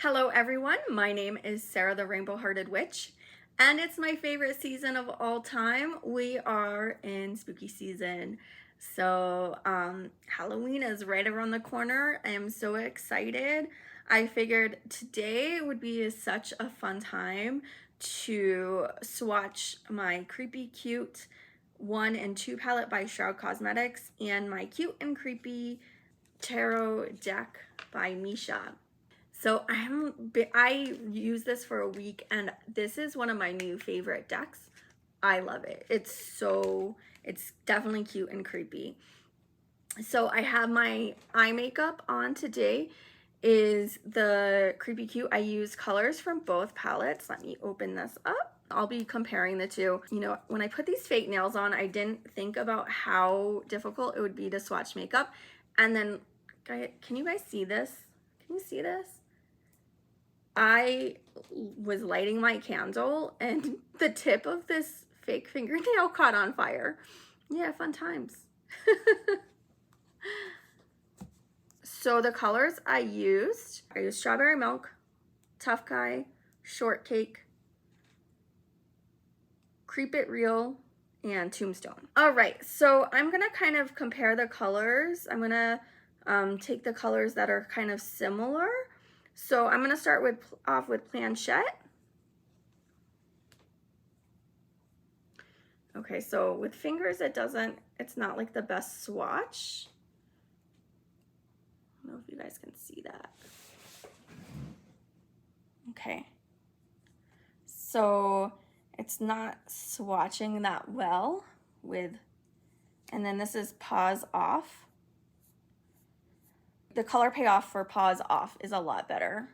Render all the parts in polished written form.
Hello everyone, my name is Sarah the Rainbow Hearted Witch, and it's my favorite season of all time. We are in spooky season. So Halloween is right around the corner. I am so excited. I figured today would be such a fun time to swatch my Creepy Cute 1 and 2 palette by Shroud Cosmetics and my Cute and Creepy Tarot deck by Misha. So I use this for a week, and this is one of my new favorite decks. I love it. It's definitely cute and creepy. So I have my eye makeup on today is the Creepy Cute. I use colors from both palettes. Let me open this up. I'll be comparing the two. You know, when I put these fake nails on, I didn't think about how difficult it would be to swatch makeup. And then, can you guys see this? Can you see this? I was lighting my candle and the tip of this fake fingernail caught on fire. Yeah, fun times. So the colors I used Strawberry Milk, Tough Guy, Shortcake, Creep It Real, and Tombstone. All right, so I'm gonna kind of compare the colors. I'm gonna take the colors that are kind of similar. So I'm gonna start off with Planchette. Okay, so with fingers it's not like the best swatch. I don't know if you guys can see that. Okay, so it's not swatching that well and then this is Pause Off. The color payoff for Pause Off is a lot better.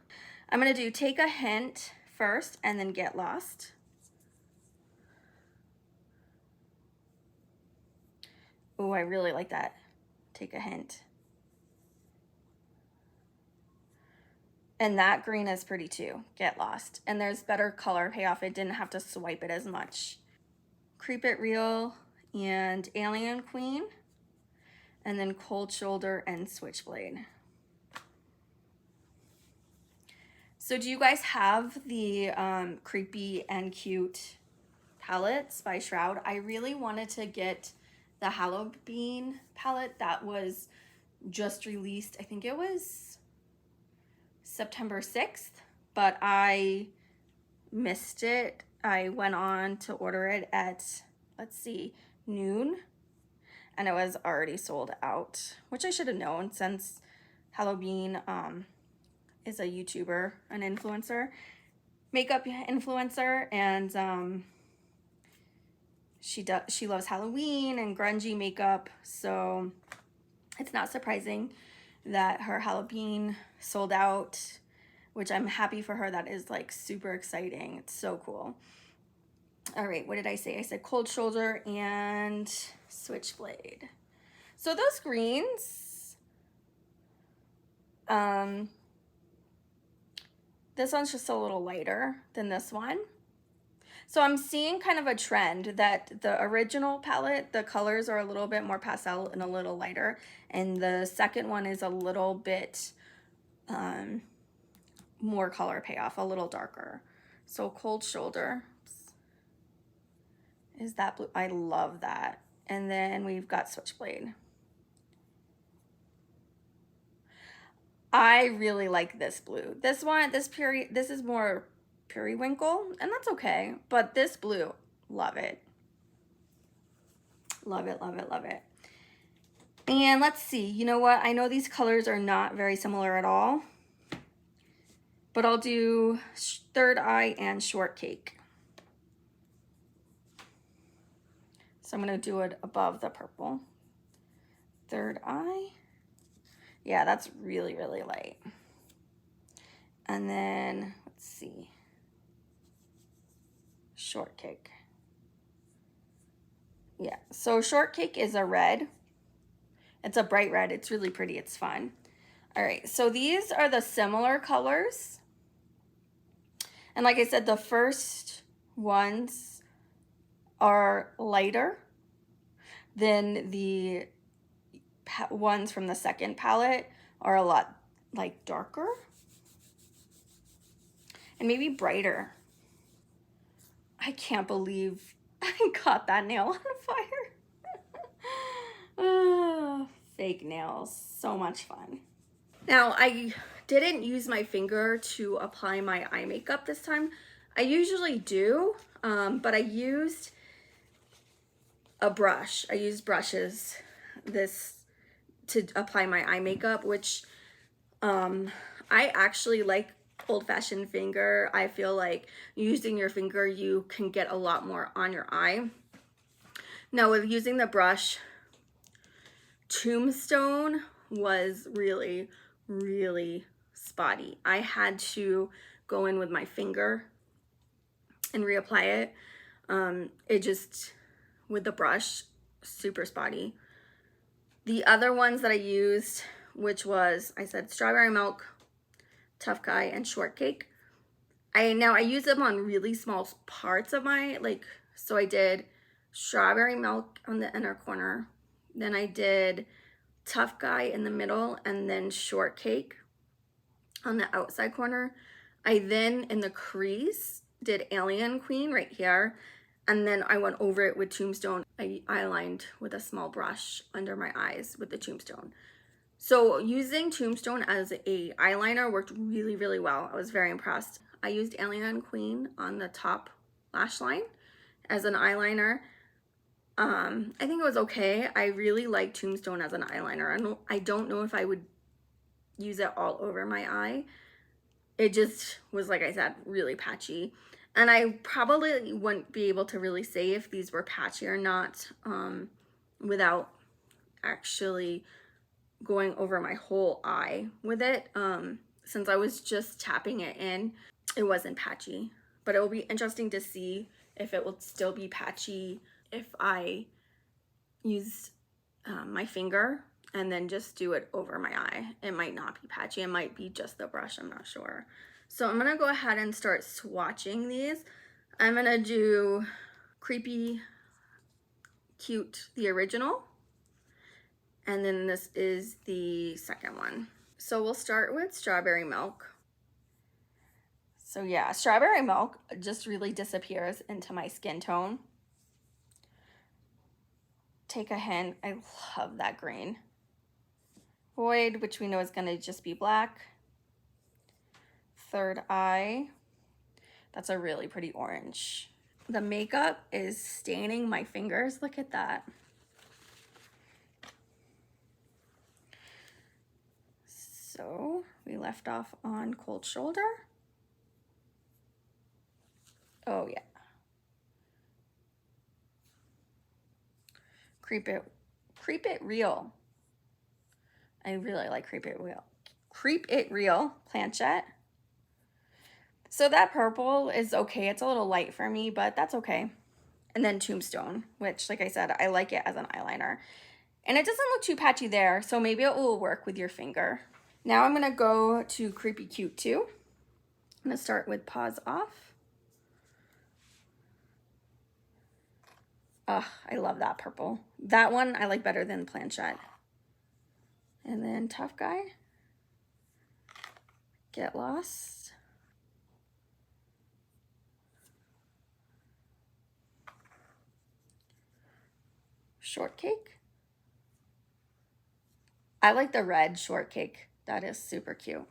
I'm gonna do Take a Hint first and then Get Lost. Oh, I really like that. Take a Hint. And that green is pretty too, Get Lost. And there's better color payoff. It didn't have to swipe it as much. Creep It Real and Alien Queen. And then Cold Shoulder and Switchblade. So do you guys have the Creepy and Cute palettes by Shroud? I really wanted to get the Halloween palette that was just released. I think it was September 6th, but I missed it. I went on to order it at, let's see, noon, and it was already sold out, which I should have known since Halloween is a YouTuber, an influencer, makeup influencer, and she loves Halloween and grungy makeup, so it's not surprising that her Halloween sold out, which I'm happy for her. That is like super exciting. It's so cool. All right, what did I say? I said Cold Shoulder and Switchblade. So those greens, this one's just a little lighter than this one. So I'm seeing kind of a trend that the original palette, the colors are a little bit more pastel and a little lighter. And the second one is a little bit more color payoff, a little darker. So Cold Shoulder is that blue. I love that. And then we've got Switchblade. I really like this blue. This one, this is more periwinkle, and that's okay, but this blue, love it. Love it, love it, love it. And let's see, you know what? I know these colors are not very similar at all, but I'll do Third Eye and Shortcake. So I'm gonna do it above the purple. Third Eye. Yeah, that's really, really light. And then, let's see. Shortcake. Yeah, so Shortcake is a red. It's a bright red. It's really pretty. It's fun. All right, so these are the similar colors. And like I said, the first ones are lighter than the ones from the second palette are a lot like darker. and maybe brighter. I can't believe I got that nail on fire. Oh, fake nails, so much fun. Now, I didn't use my finger to apply my eye makeup this time. I usually do, but I used a brush. I used brushes to apply my eye makeup, which I actually like old-fashioned finger. I feel like using your finger, you can get a lot more on your eye. Now, with using the brush, Tombstone was really, really spotty. I had to go in with my finger and reapply it. It just, with the brush, super spotty. The other ones that I used, which was, I said Strawberry Milk, Tough Guy, and Shortcake. I use them on really small parts of my, so I did Strawberry Milk on the inner corner, then I did Tough Guy in the middle, and then Shortcake on the outside corner. I then, in the crease, did Alien Queen right here, and then I went over it with Tombstone. I eyelined with a small brush under my eyes with the Tombstone. So using Tombstone as a eyeliner worked really, really well. I was very impressed. I used Alien Queen on the top lash line as an eyeliner. I think it was okay. I really like Tombstone as an eyeliner. I don't know if I would use it all over my eye. It just was, like I said, really patchy. And I probably wouldn't be able to really say if these were patchy or not without actually going over my whole eye with it. Since I was just tapping it in, it wasn't patchy. But it will be interesting to see if it will still be patchy if I use my finger and then just do it over my eye. It might not be patchy. It might be just the brush. I'm not sure. So I'm going to go ahead and start swatching these. I'm going to do Creepy Cute, the original. And then this is the second one. So we'll start with Strawberry Milk. So yeah, Strawberry Milk just really disappears into my skin tone. Take a hint. I love that green. Void, which we know is going to just be black. Third Eye. That's a really pretty orange. The makeup is staining my fingers. Look at that. So we left off on Cold Shoulder. Oh yeah. Creep It Real. I really like Creep It Real. Creep It Real Planchette. So that purple is okay. It's a little light for me, but that's okay. And then Tombstone, which, like I said, I like it as an eyeliner. And it doesn't look too patchy there, so maybe it will work with your finger. Now I'm going to go to Creepy Cute 2. I'm going to start with Paws Off. Oh, I love that purple. That one I like better than Planchette. And then Tough Guy. Get Lost. Shortcake. I like the red Shortcake. That is super cute.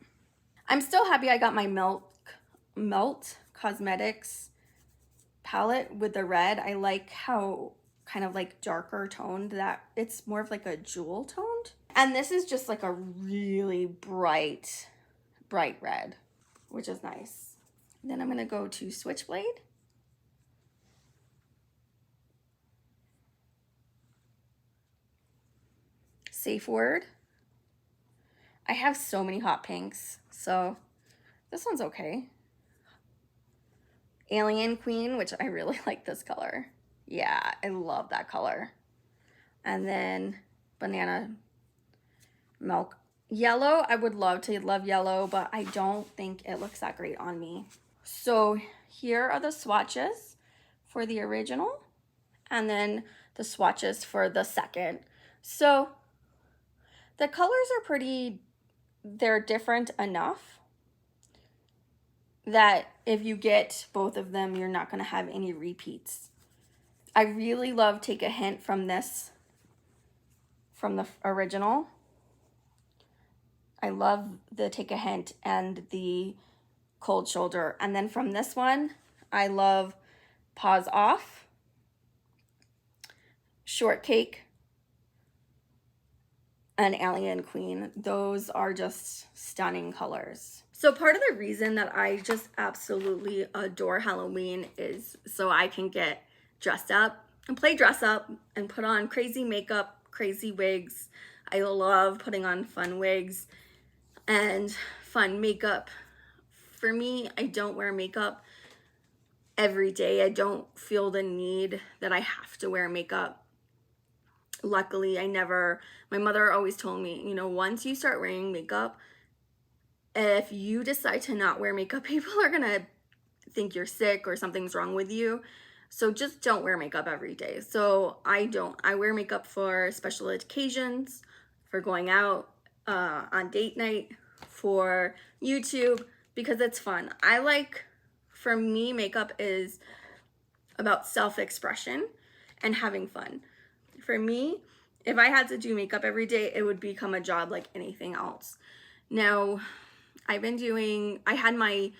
I'm still happy I got my Melt Cosmetics palette with the red. I like how kind of like darker toned that it's more of like a jewel toned. And this is just like a really bright red, which is nice. Then I'm going to go to Switchblade. Safe Word. I have so many hot pinks, so this one's okay. Alien Queen, which I really like this color. Yeah, I love that color. And then Banana Milk. Yellow, I would love to love yellow, but I don't think it looks that great on me. So here are the swatches for the original and then the swatches for the second. So the colors are they're different enough. that if you get both of them, you're not going to have any repeats. I really love Take a Hint from this, from the original. I love the Take a Hint and the Cold Shoulder. And then from this one, I love Paws Off, Shortcake, and Alien Queen. Those are just stunning colors. So part of the reason that I just absolutely adore Halloween is so I can get dressed up and play dress up and put on crazy makeup, crazy wigs. I love putting on fun wigs and fun makeup. For me, I don't wear makeup every day. I don't feel the need that I have to wear makeup. Luckily, my mother always told me, you know, once you start wearing makeup, if you decide to not wear makeup, people are gonna think you're sick or something's wrong with you. So just don't wear makeup every day. So I don't. I wear makeup for special occasions, for going out on date night, for YouTube, because it's fun. For me, makeup is about self-expression and having fun. For me, if I had to do makeup every day, it would become a job like anything else. Now, I had my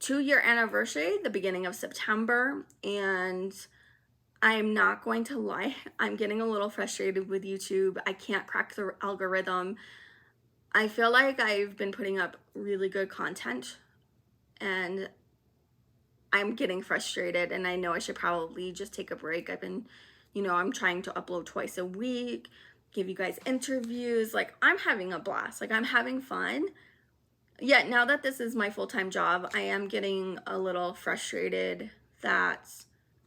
2-year anniversary the beginning of September, and I'm not going to lie, I'm getting a little frustrated with YouTube. I can't crack the algorithm. I feel like I've been putting up really good content, and I'm getting frustrated, and I know I should probably just take a break. I'm trying to upload twice a week, give you guys interviews. Like, I'm having a blast. Like, I'm having fun. Yet now that this is my full-time job, I am getting a little frustrated that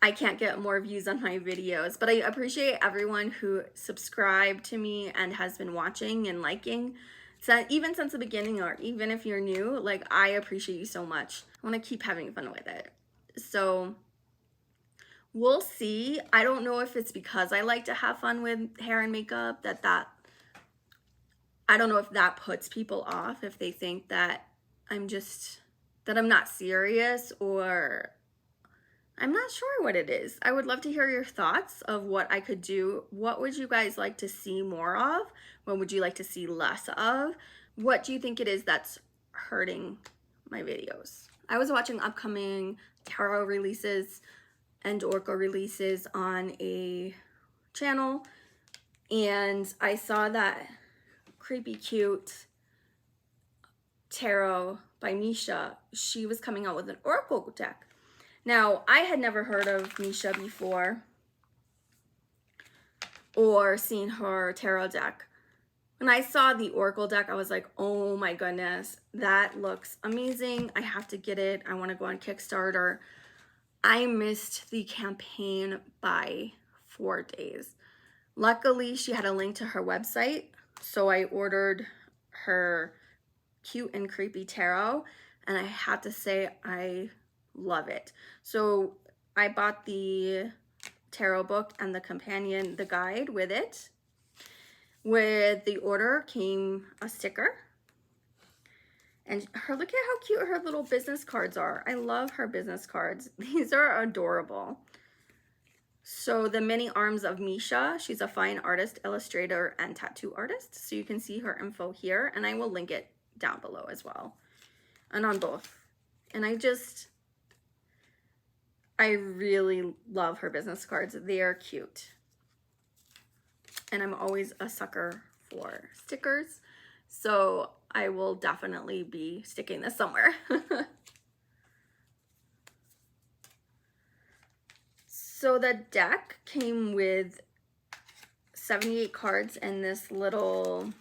I can't get more views on my videos. But I appreciate everyone who subscribed to me and has been watching and liking. So even since the beginning, or even if you're new, like, I appreciate you so much. I want to keep having fun with it. So we'll see. I don't know if it's because I like to have fun with hair and makeup I don't know if that puts people off, if they think that I'm not serious, or I'm not sure what it is. I would love to hear your thoughts of what I could do. What would you guys like to see more of? What would you like to see less of? What do you think it is that's hurting my videos? I was watching upcoming tarot releases and oracle releases on a channel, and I saw that Creepy Cute Tarot by Misha. She was coming out with an oracle deck. Now, I had never heard of Misha before or seen her tarot deck. When I saw the oracle deck, I was like, oh my goodness, that looks amazing. I have to get it. I want to go on Kickstarter. I missed the campaign by 4 days. Luckily, she had a link to her website, so I ordered her Cute and Creepy Tarot, and I have to say I love it. So I bought the tarot book and the guide with it. With the order came a sticker. And look at how cute her little business cards are. I love her business cards. These are adorable. So the many arms of Misha, she's a fine artist, illustrator, and tattoo artist. So you can see her info here, and I will link it down below as well, and on both. And I really love her business cards. They are cute. And I'm always a sucker for stickers, so I will definitely be sticking this somewhere. So the deck came with 78 cards and this little,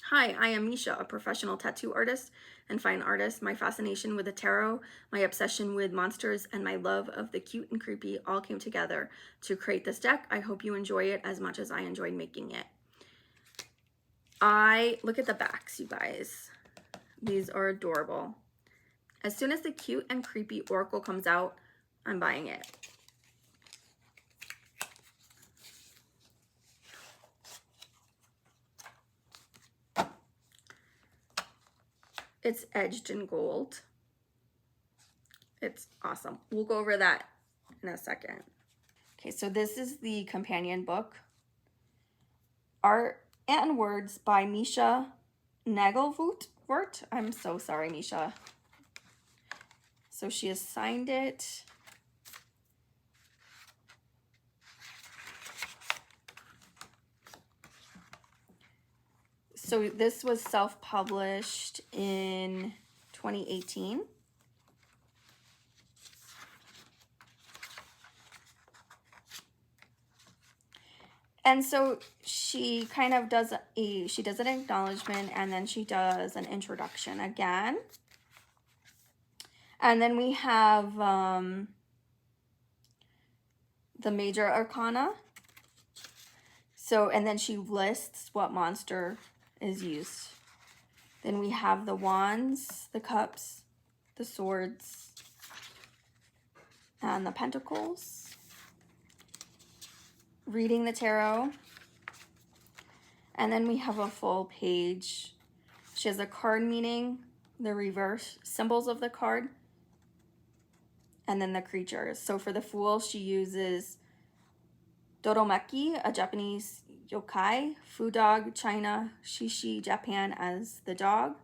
hi, I am Misha, a professional tattoo artist and fine artist. My fascination with the tarot, my obsession with monsters, and my love of the cute and creepy all came together to create this deck. I hope you enjoy it as much as I enjoyed making it. Look at the backs, you guys. These are adorable. As soon as the cute and creepy oracle comes out, I'm buying it. It's edged in gold. It's awesome. We'll go over that in a second. Okay, so this is the companion book. Art and Words by Misha Nagelvoort. I'm so sorry, Misha. So she has signed it. So this was self-published in 2018. And so she kind of does an acknowledgement, and then she does an introduction again. And then we have the major arcana. So, and then she lists what monster is used. Then we have the wands, the cups, the swords, and the pentacles. Reading the tarot. And then we have a full page. She has a card meaning, the reverse symbols of the card, and then the creatures. So for the Fool, she uses Doromeki, a Japanese yokai, Fu dog, China, Shishi, Japan as the dog.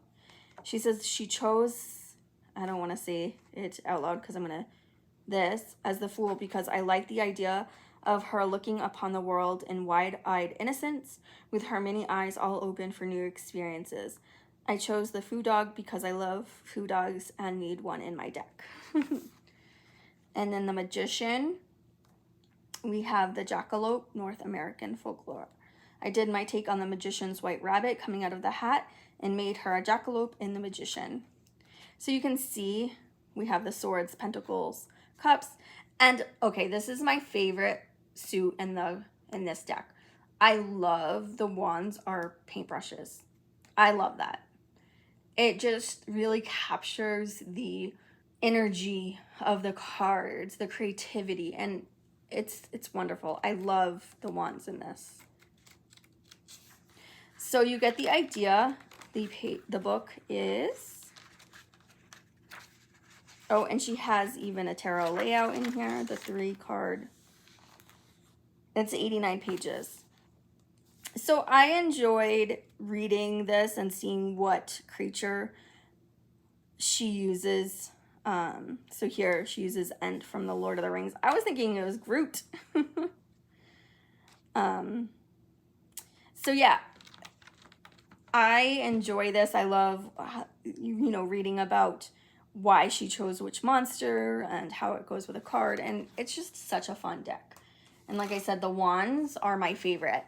She says she chose, I don't want to say it out loud because I'm going to, this as the Fool because I like the idea of her looking upon the world in wide-eyed innocence with her many eyes all open for new experiences. I chose the Fu dog because I love Fu dogs and need one in my deck. And then the Magician, we have the Jackalope, North American folklore. I did my take on the Magician's white rabbit coming out of the hat and made her a jackalope in the Magician. So you can see we have the swords, pentacles, cups, and okay, this is my favorite suit in this deck. I love the wands are paintbrushes. I love that. It just really captures the energy of the cards, the creativity, and it's wonderful. I love the wands in this. So you get the idea. The book is, oh, and she has even a tarot layout in here, the 3-card. It's 89 pages. So I enjoyed reading this and seeing what creature she uses. So here she uses Ent from the Lord of the Rings. I was thinking it was Groot. So yeah, I enjoy this. I love, reading about why she chose which monster and how it goes with a card. And it's just such a fun deck. And like I said, the wands are my favorite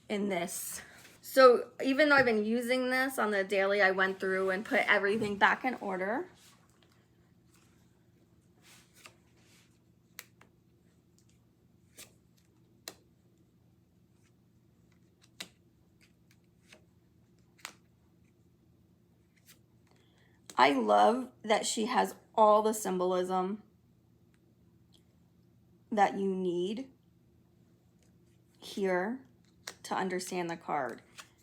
in this. So even though I've been using this on the daily, I went through and put everything back in order. I love that she has all the symbolism that you need here to understand the card.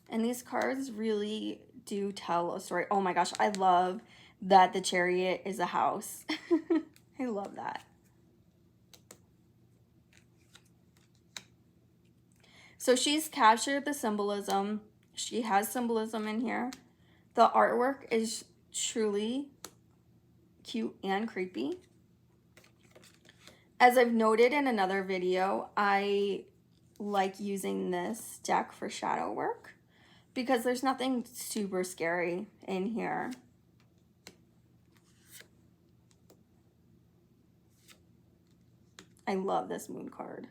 And these cards really do tell a story. Oh my gosh, I love that the Chariot is a house. I love that. So she's captured the symbolism. She has symbolism in here. The artwork is truly cute and creepy. As I've noted in another video, I like using this deck for shadow work because there's nothing super scary in here. I love this moon card.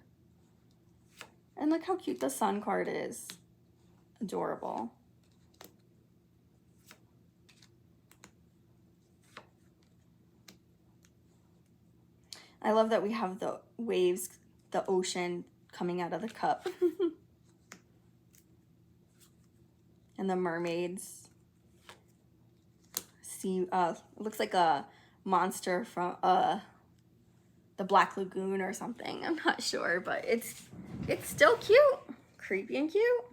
And look how cute the sun card is. Adorable. I love that we have the waves, the ocean coming out of the cup. And the mermaids. See, it looks like a monster from the Black Lagoon or something. I'm not sure, but it's still cute. Creepy and cute.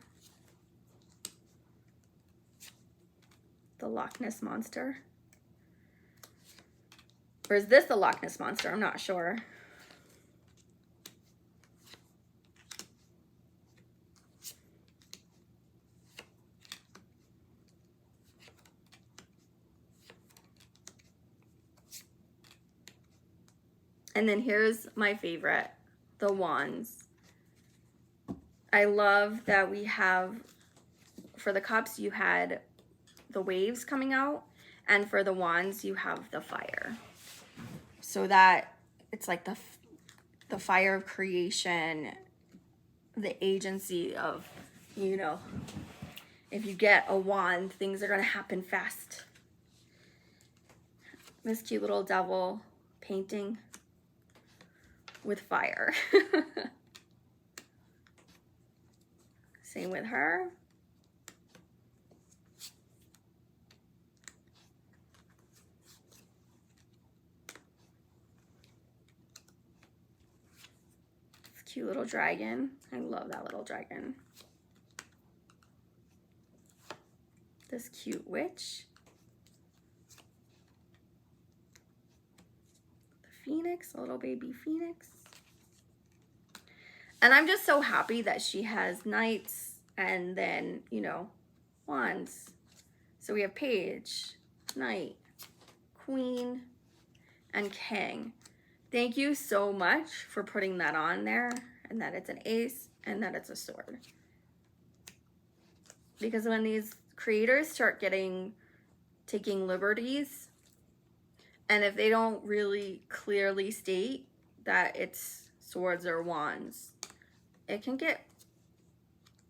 the Loch Ness Monster. Or is this the Loch Ness Monster? I'm not sure. And then here's my favorite, the wands. I love that we have, for the cups, you had the waves coming out, and for the wands, you have the fire. So that it's like the fire of creation, the agency of, you know, if you get a wand, things are going to happen fast. This cute little devil painting with fire. Same with her. This cute little dragon. I love that little dragon. This cute witch. The phoenix, a little baby phoenix. And I'm just so happy that she has knights and then, you know, wands. So we have page, knight, queen, and king. Thank you so much for putting that on there, and that it's an ace and that it's a sword. Because when these creators start taking liberties, and if they don't really clearly state that it's swords or wands, it can get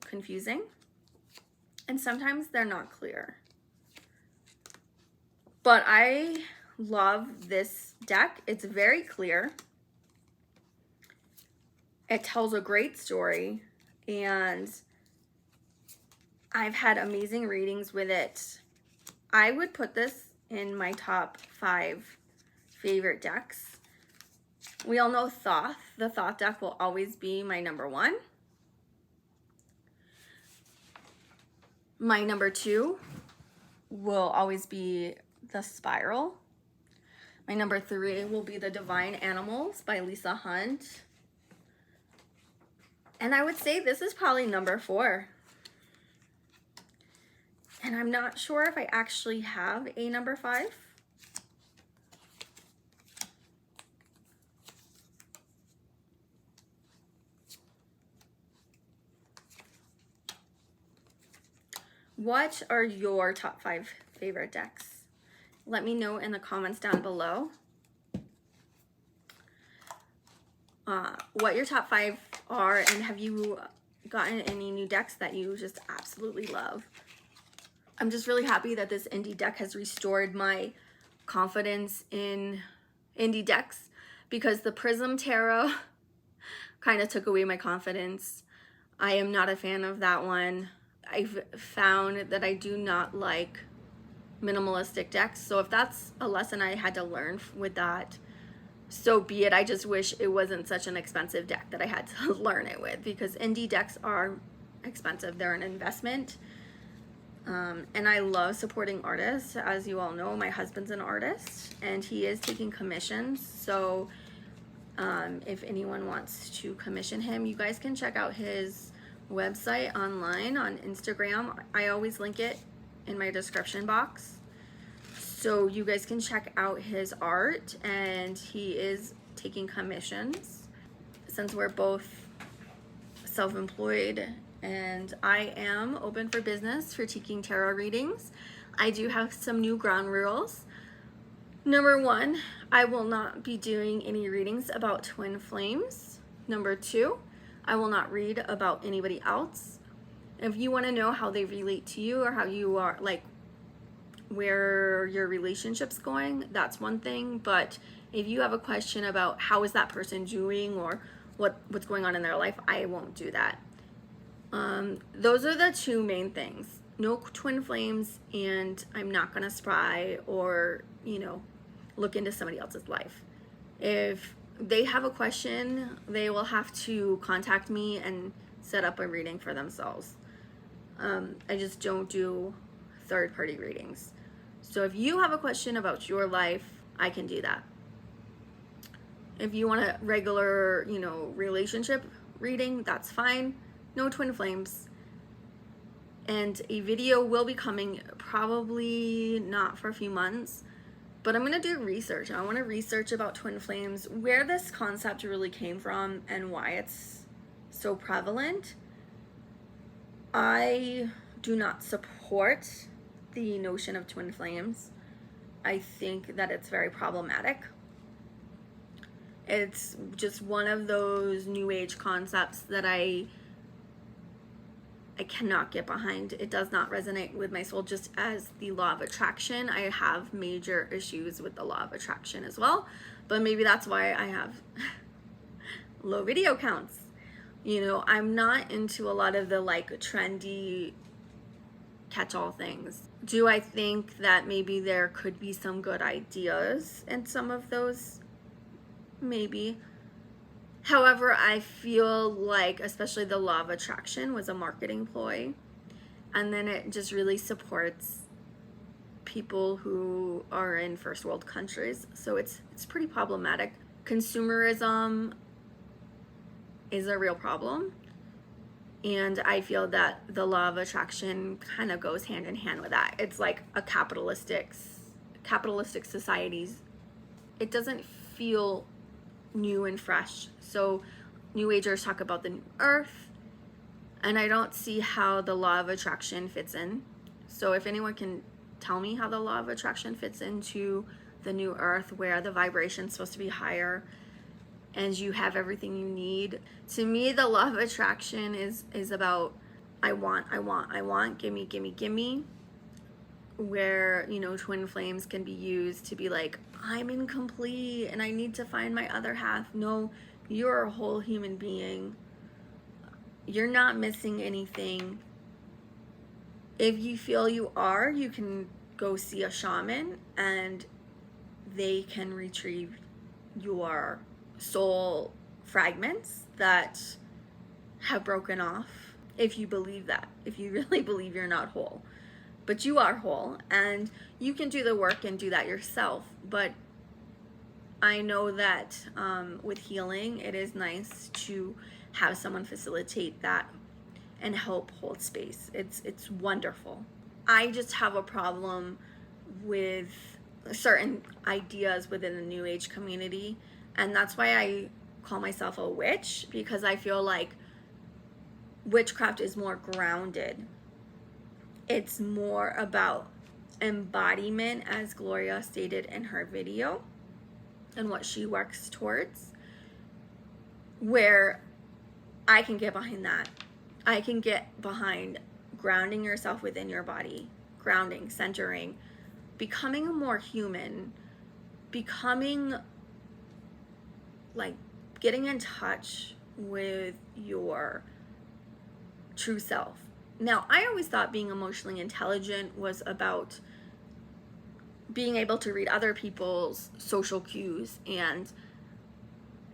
confusing, and sometimes they're not clear. But I love this deck. It's very clear. It tells a great story, and I've had amazing readings with it. I would put this in my top 5 favorite decks. We all know Thoth. The Thoth deck will always be my number 1. My number 2 will always be the Spiral. My number 3 will be the Divine Animals by Lisa Hunt. And I would say this is probably number 4. And I'm not sure if I actually have a number 5. What are your top 5 favorite decks? Let me know in the comments down below what your top 5 are, and have you gotten any new decks that you just absolutely love? I'm just really happy that this indie deck has restored my confidence in indie decks, because the Prism Tarot kind of took away my confidence. I am not a fan of that one. I've found that I do not like minimalistic decks. So if that's a lesson I had to learn with that, so be it. I just wish it wasn't such an expensive deck that I had to learn it with, because indie decks are expensive. They're an investment. And I love supporting artists. As you all know, my husband's an artist and he is taking commissions. So if anyone wants to commission him, you guys can check out his website online on Instagram. I always link it in my description box, so you guys can check out his art, and he is taking commissions. Since we're both self-employed and I am open for business for taking tarot readings, I do have some new ground rules. Number 1, I will not be doing any readings about twin flames. Number 2, I will not read about anybody else. If you want to know how they relate to you, or how you are, like where your relationship's going, that's one thing. But if you have a question about how is that person doing, or what's going on in their life, I won't do that. Those are the 2 main things. No twin flames, and I'm not gonna spy or, you know, look into somebody else's life. If they have a question, they will have to contact me and set up a reading for themselves. I just don't do third-party readings. So if you have a question about your life, I can do that. If you want a regular, relationship reading, that's fine. No twin flames. And a video will be coming, probably not for a few months, but I'm gonna do research. I wanna research about twin flames, where this concept really came from and why it's so prevalent. I do not support the notion of twin flames. I think that it's very problematic. It's just one of those new age concepts that I cannot get behind. It does not resonate with my soul, just as the law of attraction. I have major issues with the law of attraction as well, but maybe that's why I have low video counts. I'm not into a lot of the trendy catch-all things. Do I think that maybe there could be some good ideas in some of those? Maybe. However, I feel like especially the law of attraction was a marketing ploy, and then it just really supports people who are in first world countries. So it's pretty problematic. Consumerism is a real problem, and I feel that the law of attraction kind of goes hand in hand with that. It's like a capitalistic societies. It doesn't feel new and fresh. So New Agers talk about the new earth, and I don't see how the law of attraction fits in. So if anyone can tell me how the law of attraction fits into the new earth, where the vibration's supposed to be higher and you have everything you need. To me, the law of attraction is about I want, gimme, where, twin flames can be used to be like, I'm incomplete and I need to find my other half. No, you're a whole human being. You're not missing anything. If you feel you are, you can go see a shaman and they can retrieve your soul fragments that have broken off, if you believe that, if you really believe you're not whole. But you are whole, and you can do the work and do that yourself. But I know that with healing, it is nice to have someone facilitate that and help hold space. It's wonderful. I just have a problem with certain ideas within the New Age community, and that's why I call myself a witch, because I feel like witchcraft is more grounded. It's more about embodiment, as Gloria stated in her video, and what she works towards, where I can get behind that. I can get behind grounding yourself within your body, grounding, centering, becoming more human, becoming like getting in touch with your true self. Now, I always thought being emotionally intelligent was about being able to read other people's social cues and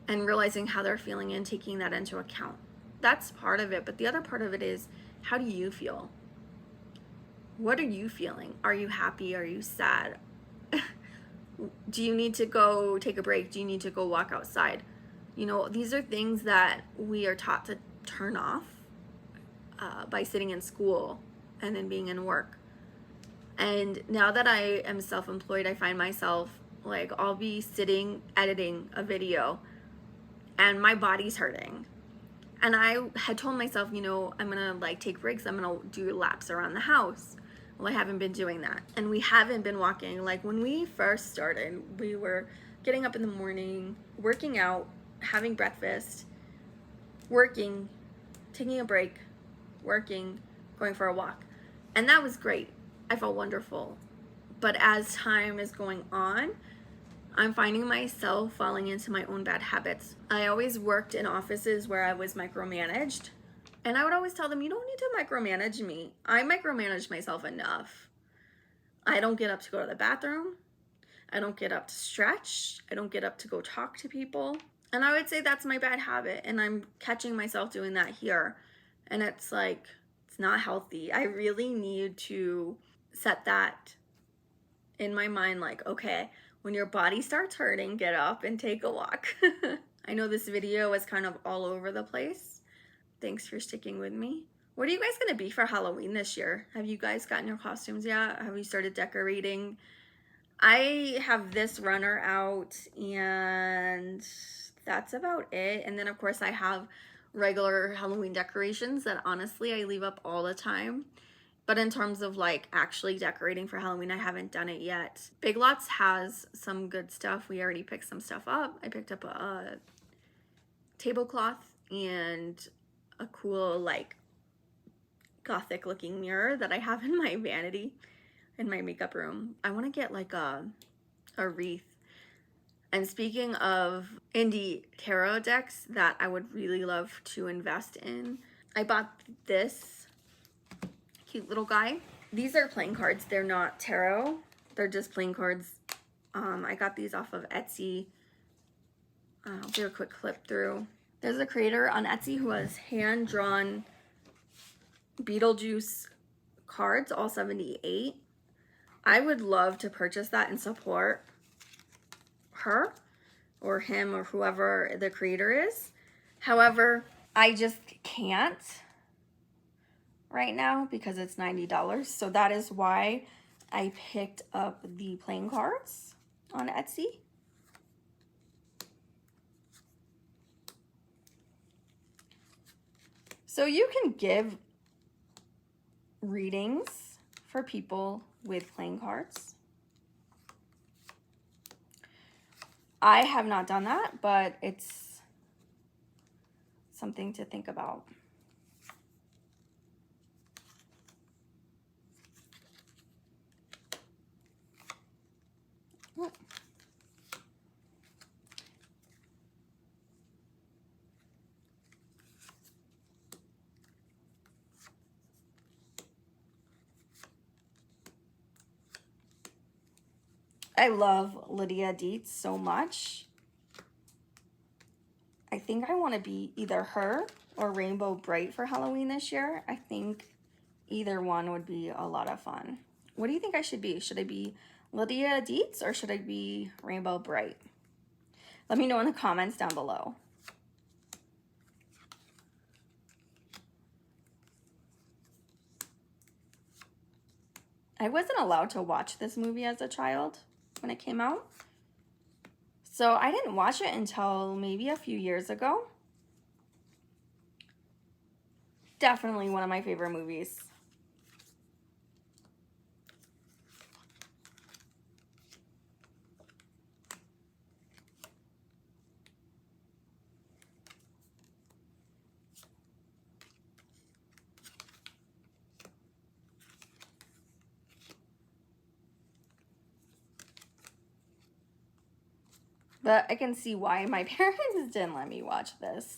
realizing how they're feeling and taking that into account. That's part of it, but the other part of it is, how do you feel? What are you feeling? Are you happy? Are you sad? Do you need to go take a break? Do you need to go walk outside? These are things that we are taught to turn off by sitting in school and then being in work. And now that I am self-employed, I find myself like, I'll be sitting editing a video and my body's hurting. And I had told myself, I'm gonna take breaks. I'm gonna do laps around the house. Well, I haven't been doing that. And we haven't been walking. Like when we first started, we were getting up in the morning, working out, having breakfast, working, taking a break, working, going for a walk. And that was great. I felt wonderful. But as time is going on, I'm finding myself falling into my own bad habits. I always worked in offices where I was micromanaged. And I would always tell them, you don't need to micromanage me. I micromanage myself enough. I don't get up to go to the bathroom. I don't get up to stretch. I don't get up to go talk to people. And I would say that's my bad habit. And I'm catching myself doing that here. And it's like, it's not healthy. I really need to set that in my mind, like, okay, when your body starts hurting, get up and take a walk. I know this video is kind of all over the place. Thanks for sticking with me. What are you guys gonna be for Halloween this year? Have you guys gotten your costumes yet? Have you started decorating? I have this runner out and that's about it. And then of course I have regular Halloween decorations that honestly I leave up all the time. But in terms of like actually decorating for Halloween, I haven't done it yet. Big Lots has some good stuff. We already picked some stuff up. I picked up a tablecloth and a cool like gothic looking mirror that I have in my vanity in my makeup room. I want to get like a wreath. And speaking of indie tarot decks that I would really love to invest in, I bought this cute little guy. These are playing cards. They're not tarot. They're just playing cards. I got these off of Etsy. I'll do a quick clip through. There's a creator on Etsy who has hand-drawn Beetlejuice cards, all 78. I would love to purchase that and support her or him or whoever the creator is. However, I just can't right now because it's $90. So that is why I picked up the playing cards on Etsy. So you can give readings for people with playing cards. I have not done that, but it's something to think about. I love Lydia Dietz so much. I think I want to be either her or Rainbow Bright for Halloween this year. I think either one would be a lot of fun. What do you think I should be? Should I be Lydia Dietz or should I be Rainbow Bright? Let me know in the comments down below. I wasn't allowed to watch this movie as a child when it came out. So I didn't watch it until maybe a few years ago. Definitely one of my favorite movies. But I can see why my parents didn't let me watch this.